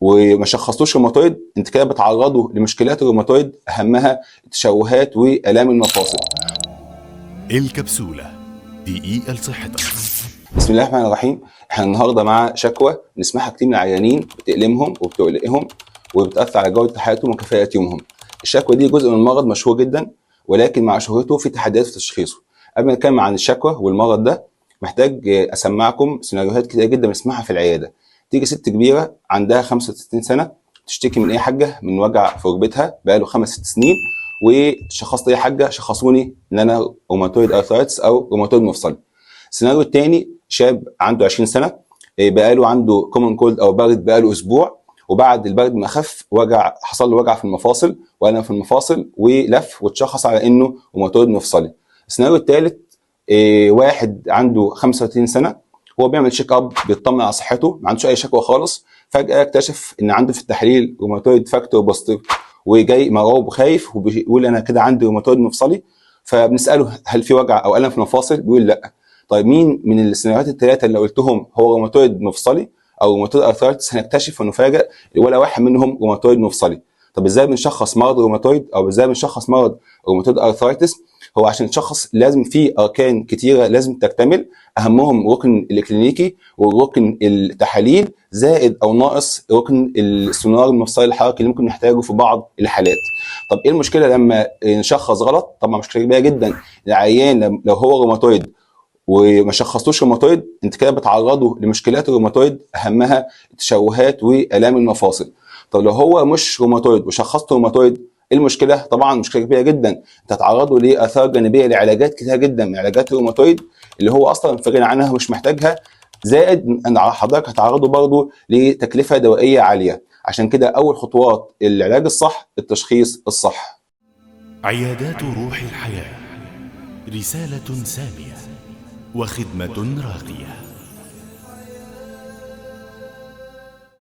وما شخصتوش روماتويد، انت كده بتعرضه لمشكلات الروماتويد، اهمها التشوهات والام المفاصل. الكبسولة دقيقة لصحتك. بسم الله الرحمن الرحيم. احنا النهارده مع شكوى بنسمعها كتير من العيانين، بتألمهم وبتقلقهم وبتأثر على جودة حياتهم وكفاءة يومهم. الشكوى دي جزء من المرض مشهور جدا، ولكن مع شهرته في تحديات في تشخيصه. قبل ما نتكلم عن الشكوى والمرض ده، محتاج اسمعكم سيناريوهات كتير جدا بنسمعها في العياده. تيجي ست كبيره عندها 65 سنه تشتكي من ايه يا حاجه؟ من وجع في ركبتها بقاله 5 6 سنين، وشخصت ايه يا حاجه؟ شخصوني ان انا روماتويد ارثرايتس او روماتويد مفصلي. السيناريو الثاني، شاب عنده 20 سنه، بقاله عنده كومن كولد او برد بقاله اسبوع، وبعد البرد ما خف حصل له وجع في المفاصل والم في المفاصل ولف واتشخص على انه روماتويد مفصلي. السيناريو الثالث، واحد عنده 35 سنه، هو بيعمل تشيك اب بيطمن على صحته، ما عندوش اي شكوى خالص، فجاه اكتشف ان عنده في التحليل روماتويد فاكتور بوزيتيف، وجاي مرعوب وخايف وبيقول انا كده عندي روماتويد مفصلي. فبنساله هل في وجع او الم في المفاصل؟ بيقول لا. طيب مين من السيناريوهات الثلاثه اللي قلتهم هو روماتويد مفصلي او روماتويد ارثرايتس؟ هنكتشف ونفاجئ ولا واحد منهم روماتويد مفصلي. طب ازاي بنشخص مرض روماتويد او ازاي بنشخص مرض روماتويد ارثرايتس؟ هو عشان نشخص لازم في اركان كتيره لازم تكتمل، اهمهم ركن الكلينيكي والركن التحاليل، زائد او ناقص ركن السونار المفصلي الحركي اللي ممكن نحتاجه في بعض الحالات. طب ايه المشكله لما نشخص غلط؟ طبعا مشكله كبيره جدا. العيان لو هو روماتويد وما شخصتوش روماتويد، انت كده بتعرضه لمشكلات الروماتويد، اهمها التشوهات والام المفاصل. طب لو هو مش روماتويد وشخصته روماتويد، ايه المشكله؟ طبعا مشكله كبيره جدا، انت هتعرضه لاثار جانبيه لعلاجات كتيره جدا من علاجات الروماتويد اللي هو اصلا في غنى عنها ومش محتاجها، زائد ان حضرتك هتعرضه برضه لتكلفه دوائيه عاليه. عشان كده اول خطوات العلاج الصح التشخيص الصح. عيادات روح الحياة، رسالة سامية وخدمة راقية.